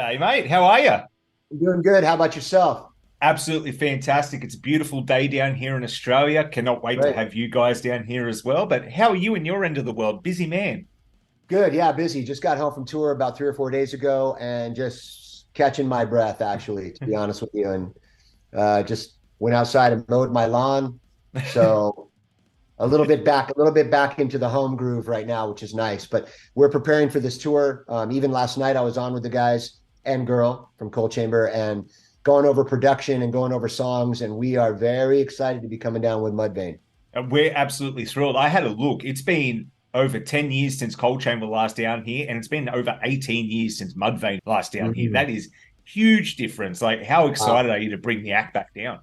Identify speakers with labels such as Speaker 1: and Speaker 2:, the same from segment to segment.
Speaker 1: G'day, mate. How are you?
Speaker 2: I'm doing good. How about yourself?
Speaker 1: Absolutely fantastic. It's a beautiful day down here in Australia. Cannot wait to
Speaker 2: Great.
Speaker 1: have you guys down here as well. But how are you in your end of the world? Busy man.
Speaker 2: Good. Yeah, busy. Just got home from tour about 3 or 4 days ago and just catching my breath, actually, to be honest with you. And just went outside and mowed my lawn. So a little bit back into the home groove right now, which is nice. But we're preparing for this tour. Even last night, I was on with the guys and girl from Coal Chamber and going over production and going over songs. And we are very excited to be coming down with Mudvayne.
Speaker 1: We're absolutely thrilled. I had a look. It's been over 10 years since Coal Chamber last down here, and it's been over 18 years since Mudvayne last down here.
Speaker 2: Mhm.
Speaker 1: That is huge difference. Like, how
Speaker 2: Wow.
Speaker 1: excited are you to bring the act back down?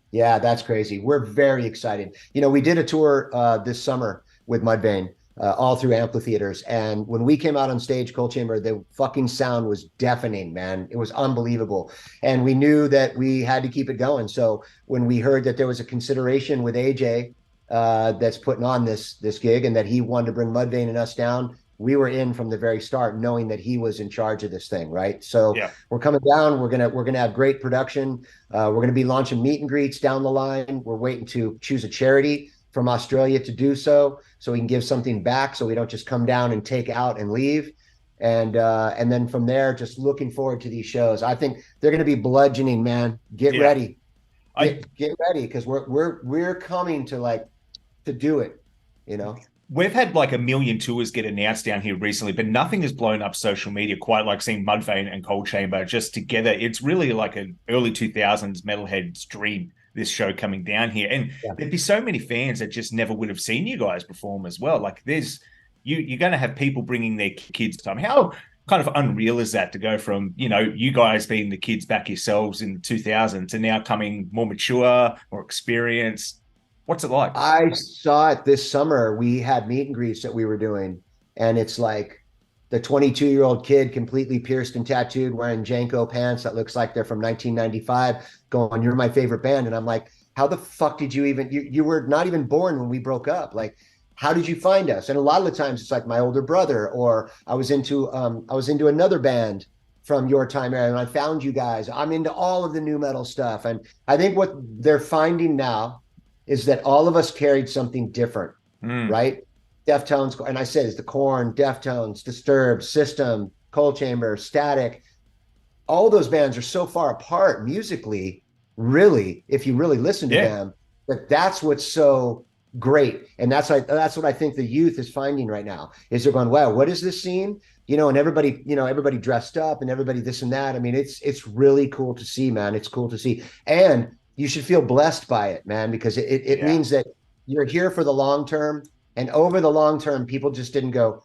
Speaker 2: Yeah, that's crazy. We're very excited. We did a tour this summer with Mudvayne, all through amphitheaters. And when we came out on stage, Coal Chamber, the fucking sound was deafening, man. It was unbelievable. And we knew that we had to keep it going. So when we heard that there was a consideration with AJ that's putting on this gig and that he wanted to bring Mudvayne and us down, we were in from the very start, knowing that he was in charge of this thing, right? So
Speaker 1: Yeah.
Speaker 2: we're coming down. We're gonna have great production. We're going to be launching meet and greets down the line. We're waiting to choose a charity from Australia to do so we can give something back, so we don't just come down and take out and leave. And then from there, just looking forward to these shows. I think they're going to be bludgeoning, man. Get
Speaker 1: Yeah.
Speaker 2: ready,
Speaker 1: I
Speaker 2: get ready, because we're coming to do it. You know.
Speaker 1: We've had like a million tours get announced down here recently, but nothing has blown up social media quite like seeing Mudvayne and Cold Chamber just together. It's really like an early 2000s metalhead's dream, this show coming down here. And
Speaker 2: Yeah.
Speaker 1: there'd be so many fans that just never would have seen you guys perform as well. Like you're going to have people bringing their kids time. How kind of unreal is that to go from, you guys being the kids back yourselves in the 2000s to now coming more mature, more experienced? What's it like?
Speaker 2: I saw it this summer. We had meet and greets that we were doing, and it's like the 22-year-old kid completely pierced and tattooed, wearing Janko pants that looks like they're from 1995, going, "You're my favorite band." And I'm like, how the fuck did you even, you were not even born when we broke up. Like, how did you find us? And a lot of the times it's like my older brother, or I was into another band from your time era and I found you guys. I'm into all of the new metal stuff. And I think what they're finding now is that all of us carried something different,
Speaker 1: Mm,
Speaker 2: right? Deftones, and I said it's the Corn, Deftones, Disturbed, System, Cold Chamber, Static. All those bands are so far apart musically, really, if you really listen to
Speaker 1: yeah.
Speaker 2: them, that's what's so great. And that's what I think the youth is finding right now, is they're going, wow, what is this scene? And everybody dressed up and everybody this and that. I mean, it's really cool to see, man. It's cool to see. And you should feel blessed by it, man, because it
Speaker 1: Yeah.
Speaker 2: means that you're here for the long term. And over the long term, people just didn't go,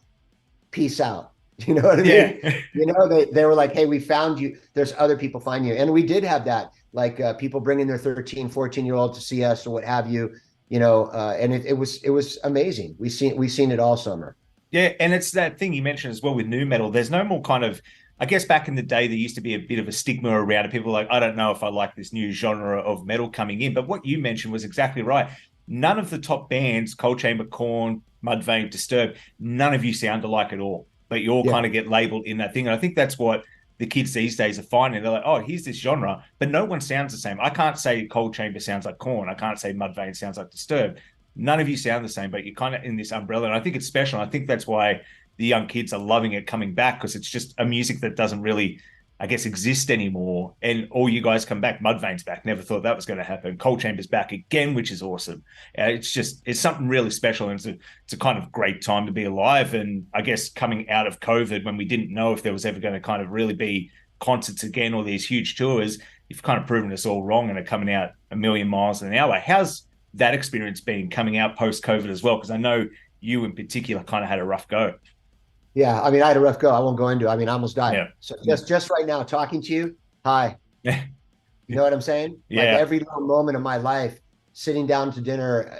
Speaker 2: peace out. You know what I
Speaker 1: Yeah.
Speaker 2: mean? They were like, hey, we found you. There's other people find you. And we did have that, like people bringing their 13, 14-year-old to see us or what have you, and it was amazing. We seen it all summer.
Speaker 1: Yeah. And it's that thing you mentioned as well with new metal. There's no more kind of, I guess back in the day, there used to be a bit of a stigma around it. People were like, I don't know if I like this new genre of metal coming in. But what you mentioned was exactly right. None of the top bands, Cold Chamber, Corn, Mudvayne, Disturbed, none of you sound alike at all. But you all
Speaker 2: Yeah.
Speaker 1: kind of get labeled in that thing. And I think that's what the kids these days are finding. They're like, oh, here's this genre, but no one sounds the same. I can't say Cold Chamber sounds like Corn. I can't say Mudvayne sounds like Disturbed. None of you sound the same, but you're kind of in this umbrella. And I think it's special. I think that's why the young kids are loving it coming back, because it's just a music that doesn't really, I guess, exist anymore. And all you guys come back. Mudvayne's back. Never thought that was going to happen. Cold Chamber's back again, which is awesome. It's something really special. And it's a kind of great time to be alive. And I guess coming out of COVID, when we didn't know if there was ever going to kind of really be concerts again or these huge tours, you've kind of proven us all wrong and are coming out a million miles an hour. How's that experience been coming out post COVID as well? Because I know you in particular kind of had a rough go.
Speaker 2: Yeah. I mean, I had a rough go. I won't go into it. I mean, I almost died.
Speaker 1: Yeah.
Speaker 2: So just right now, talking to you, hi.
Speaker 1: Yeah.
Speaker 2: You know what I'm saying? Like
Speaker 1: Yeah.
Speaker 2: every little moment of my life, sitting down to dinner,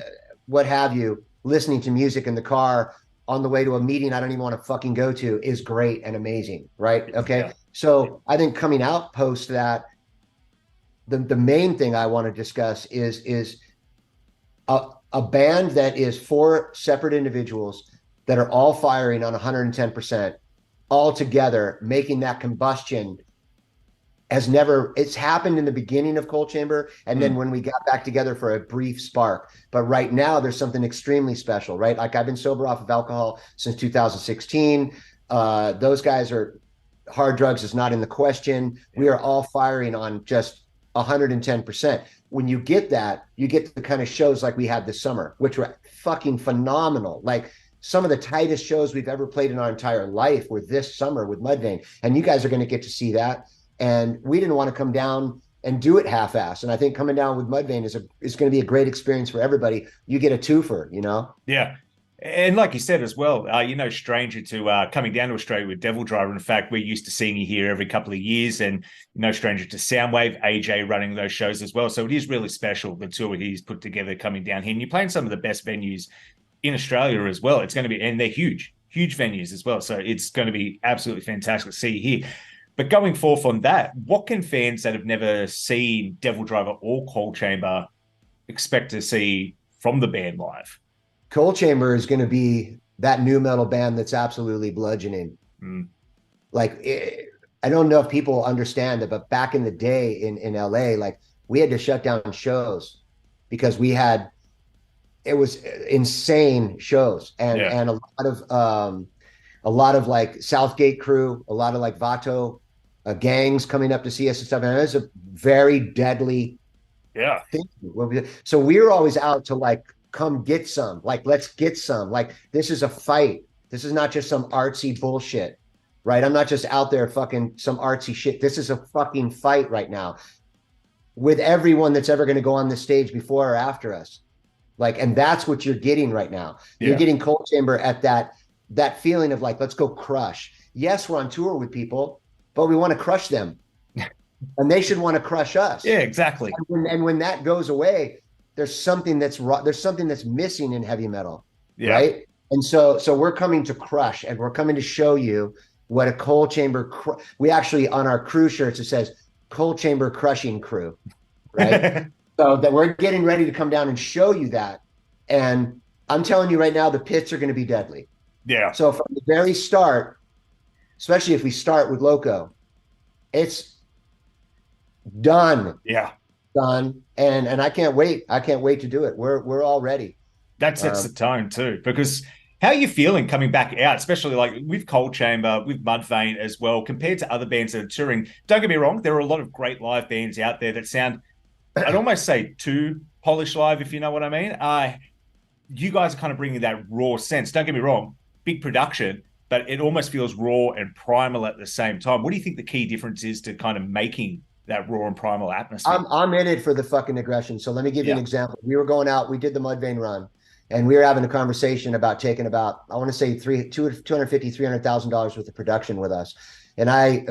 Speaker 2: what have you, listening to music in the car on the way to a meeting I don't even want to fucking go to is great and amazing, right? Okay.
Speaker 1: Yeah.
Speaker 2: So I think coming out post that, the main thing I want to discuss is a band that is four separate individuals that are all firing on 110%, all together, making that combustion has never, it's happened in the beginning of Coal Chamber and then when we got back together for a brief spark. But right now there's something extremely special, right? Like I've been sober off of alcohol since 2016. Those guys are, hard drugs is not in the question. We are all firing on just 110%. When you get that, you get the kind of shows like we had this summer, which were fucking phenomenal. Like some of the tightest shows we've ever played in our entire life were this summer with Mudvayne. And you guys are going to get to see that. And we didn't want to come down and do it half-assed. And I think coming down with Mudvayne is going to be a great experience for everybody. You get a twofer, you know?
Speaker 1: Yeah. And like you said as well, you're no stranger to coming down to Australia with Devil Driver. In fact, we're used to seeing you here every couple of years, and no stranger to Soundwave, AJ running those shows as well. So it is really special, the tour he's put together coming down here. And you're playing some of the best venues in Australia as well. It's going to be, and they're huge venues as well. So it's going to be absolutely fantastic to see you here. But going forth on that, what can fans that have never seen Devil Driver or Coal Chamber expect to see from the band live?
Speaker 2: Coal Chamber is going to be that new metal band that's absolutely bludgeoning. Like, I don't know if people understand it, but back in the day in LA, like we had to shut down shows because it was insane shows and a lot of like Southgate crew, a lot of like Vato gangs coming up to see us and stuff. And it was a very deadly thing. So we were always out to like, come get some, like, let's get some, like, this is a fight. This is not just some artsy bullshit, right? I'm not just out there fucking some artsy shit. This is a fucking fight right now with everyone that's ever going to go on this stage before or after us. Like, and that's what you're getting right now. You're getting Coal Chamber at that feeling of like, let's go crush. Yes, we're on tour with people, but we want to crush them and they should want to crush us.
Speaker 1: Yeah, exactly.
Speaker 2: And when that goes away, there's something that's missing in heavy metal, right? And so we're coming to crush, and we're coming to show you what a Coal Chamber. We actually on our crew shirts it says Coal Chamber Crushing Crew, right? So that we're getting ready to come down and show you that, and I'm telling you right now, the pits are going to be deadly.
Speaker 1: Yeah.
Speaker 2: So from the very start, especially if we start with Loco, it's done.
Speaker 1: Yeah.
Speaker 2: Done. And I can't wait. I can't wait to do it. We're all ready.
Speaker 1: That sets the tone too, because how are you feeling coming back out, especially like with Coal Chamber, with Mudvayne as well, compared to other bands that are touring? Don't get me wrong, there are a lot of great live bands out there that sound, I'd almost say too polished live, if you know what I mean. You guys are kind of bringing that raw sense. Don't get me wrong, big production, but it almost feels raw and primal at the same time. What do you think the key difference is to kind of making that raw and primal atmosphere?
Speaker 2: I'm in it for the fucking aggression. So let me give you an example. We were going out, we did the Mudvayne run, and we were having a conversation about taking about, I want to say $300,000 worth of production with us. And I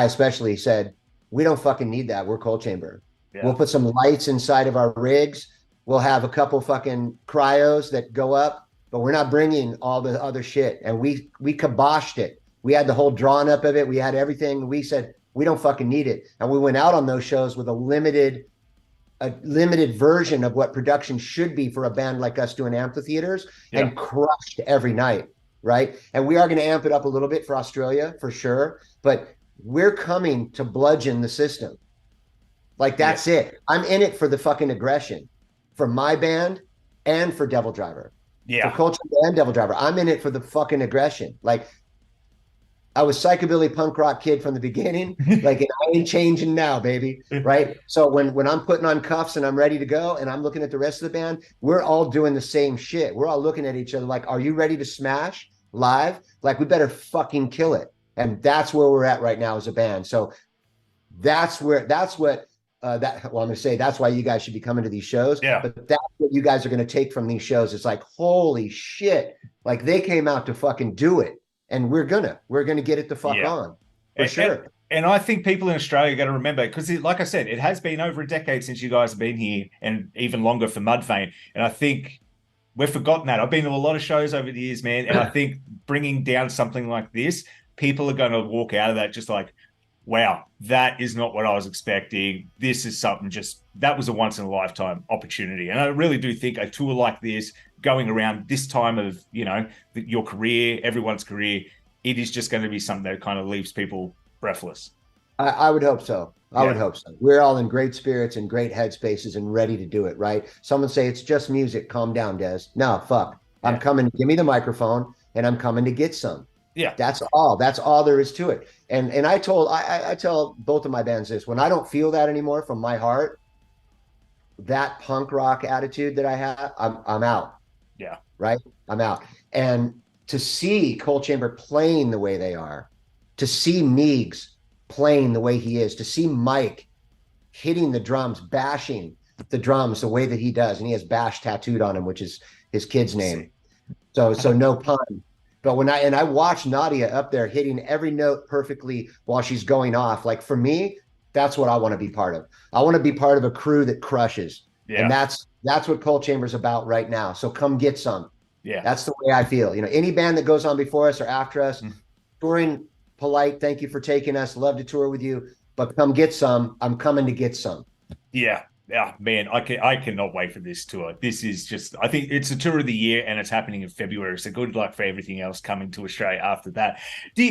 Speaker 2: especially said, we don't fucking need that. We're Coal Chamber. We'll put some lights inside of our rigs. We'll have a couple fucking cryos that go up, but we're not bringing all the other shit. And we kiboshed it. We had the whole drawn up of it. We had everything. We said, we don't fucking need it. And we went out on those shows with a limited version of what production should be for a band like us doing amphitheaters and crushed every night, right? And we are going to amp it up a little bit for Australia for sure, but we're coming to bludgeon the system. Like that's it. I'm in it for the fucking aggression for my band and for Devil Driver. For Coal Chamber and Devil Driver. I'm in it for the fucking aggression. Like, I was psychobilly punk rock kid from the beginning, like, and I ain't changing now, baby, right? So when I'm putting on cuffs and I'm ready to go and I'm looking at the rest of the band, we're all doing the same shit. We're all looking at each other like, are you ready to smash live? Like, we better fucking kill it. And that's where we're at right now as a band. So that's why you guys should be coming to these shows. But that's what you guys are going to take from these shows. It's like, holy shit, like they came out to fucking do it. And we're gonna get it the fuck on for sure.
Speaker 1: And I think people in Australia are going to remember, because like I said, it has been over a decade since you guys have been here, and even longer for Mudvayne. And I think we've forgotten that. I've been to a lot of shows over the years, man. And I think bringing down something like this, people are going to walk out of that just like, wow, that is not what I was expecting. This is something that was a once in a lifetime opportunity. And I really do think a tour like this, going around this time of, your career, everyone's career, it is just going to be something that kind of leaves people breathless.
Speaker 2: I would hope so. I would
Speaker 1: Yeah.
Speaker 2: hope so. We're all in great spirits and great headspaces and ready to do it, right? Someone say it's just music. Calm down, Des. No, fuck. I'm
Speaker 1: Yeah.
Speaker 2: coming. Give me the microphone, and I'm coming to get some.
Speaker 1: Yeah.
Speaker 2: That's all. That's all there is to it. And I tell both of my bands this: when I don't feel that anymore from my heart, that punk rock attitude that I have, I'm out.
Speaker 1: Yeah.
Speaker 2: Right? I'm out. And to see Coal Chamber playing the way they are, to see Meigs playing the way he is, to see Mike hitting the drums, bashing the drums the way that he does, and he has Bash tattooed on him, which is his kid's name. So no pun. But when I watch Nadia up there hitting every note perfectly while she's going off, like for me, that's what I want to be part of. I want to be part of a crew that crushes. And
Speaker 1: Yeah.
Speaker 2: that's what Coal Chamber's about right now. So come get some.
Speaker 1: Yeah.
Speaker 2: That's the way I feel. You know, any band that goes on before us or after us,
Speaker 1: Mm.
Speaker 2: touring polite, thank you for taking us. Love to tour with you, but come get some. I'm coming to get some.
Speaker 1: Yeah. Yeah, man, I cannot wait for this tour. This is just, I think it's a tour of the year and it's happening in February. So good luck for everything else coming to Australia after that.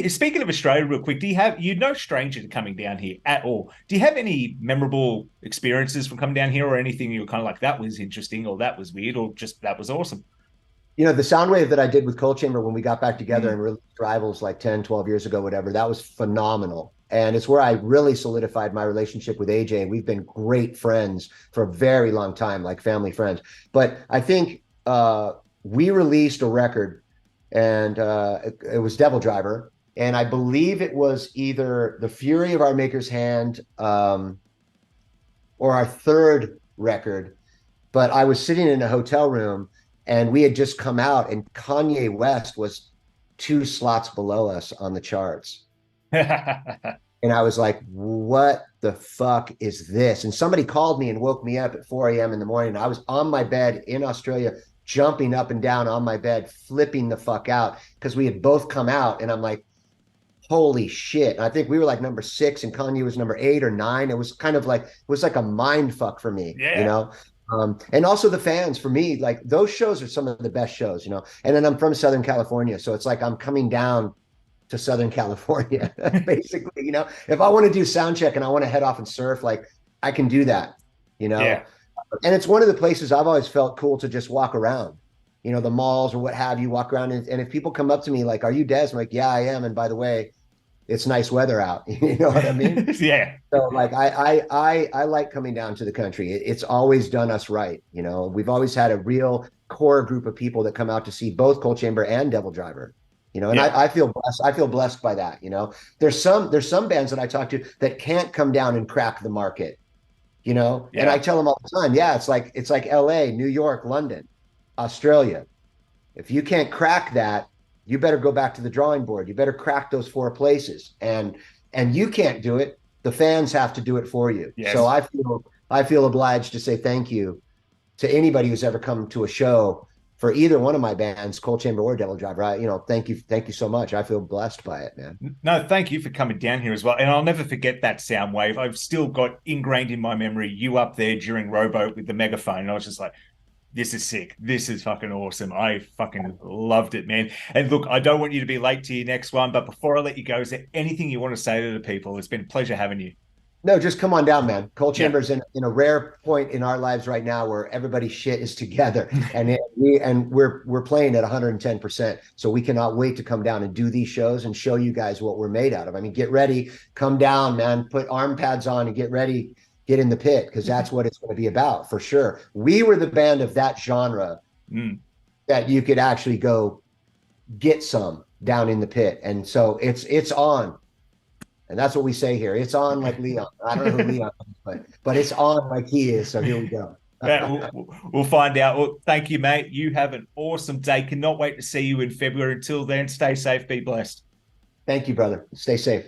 Speaker 1: Speaking of Australia, real quick, you're no stranger to coming down here at all. Do you have any memorable experiences from coming down here or anything you were kind of like, that was interesting or that was weird or just that was awesome?
Speaker 2: You know, the sound wave that I did with Coal Chamber when we got back together and released Rivals like 10, 12 years ago, whatever, that was phenomenal. And it's where I really solidified my relationship with AJ. And we've been great friends for a very long time, like family friends. But I think we released a record and it was Devil Driver. And I believe it was either The Fury of Our Maker's Hand or our third record. But I was sitting in a hotel room and we had just come out and Kanye West was 2 slots below us on the charts. And I was like, what the fuck is this? And somebody called me and woke me up at 4 a.m. in the morning. I was on my bed in Australia, jumping up and down on my bed, flipping the fuck out because we had both come out. And I'm like, holy shit. And I think we were like number 6 and Kanye was number 8 or 9. It was kind of like, it was like a mind fuck for me,
Speaker 1: Yeah.
Speaker 2: you know? And also the fans for me, like those shows are some of the best shows, you know, and then I'm from Southern California. So it's like, I'm coming down to Southern California, basically, you know, if I want to do sound check and I want to head off and surf, like I can do that, you know?
Speaker 1: Yeah.
Speaker 2: And it's one of the places I've always felt cool to just walk around, you know, the malls or what have you, walk around. And if people come up to me like, are you Des? I'm like, yeah, I am. And by the way, it's nice weather out. You know what I mean?
Speaker 1: Yeah.
Speaker 2: So like I like coming down to the country. It's always done us right. You know, we've always had a real core group of people that come out to see both Coal Chamber and Devil Driver. You know, and
Speaker 1: Yeah.
Speaker 2: I feel blessed. I feel blessed by that. You know, there's some bands that I talk to that can't come down and crack the market. You know, and
Speaker 1: Yeah.
Speaker 2: I tell them all the time, yeah, it's like L.A., New York, London, Australia. If you can't crack that, you better go back to the drawing board. You better crack those 4 places. And you can't do it. The fans have to do it for you.
Speaker 1: Yes.
Speaker 2: So I feel obliged to say thank you to anybody who's ever come to a show for either one of my bands, Coal Chamber or Devil Driver. You know, thank you so much. I feel blessed by it, man.
Speaker 1: No, thank you for coming down here as well. And I'll never forget that sound wave. I've still got ingrained in my memory you up there during Rowboat with the megaphone. And I was just like, this is sick. This is fucking awesome. I fucking loved it, man. And look, I don't want you to be late to your next one, but before I let you go, is there anything you want to say to the people? It's been a pleasure having you.
Speaker 2: No, just come on down, man. Coal Chamber's in a rare point in our lives right now where everybody's shit is together, and we're playing at 110%. So we cannot wait to come down and do these shows and show you guys what we're made out of. I mean, get ready, come down, man. Put arm pads on and get ready. Get in the pit because that's what it's going to be about for sure. We were the band of that genre that you could actually go get some down in the pit, and so it's on. And that's what we say here. It's on like Leon. I don't know who Leon is, but it's on like he is. So here we go.
Speaker 1: Yeah, we'll find out. Well, thank you, mate. You have an awesome day. Cannot wait to see you in February. Until then, stay safe, be blessed.
Speaker 2: Thank you, brother. Stay safe.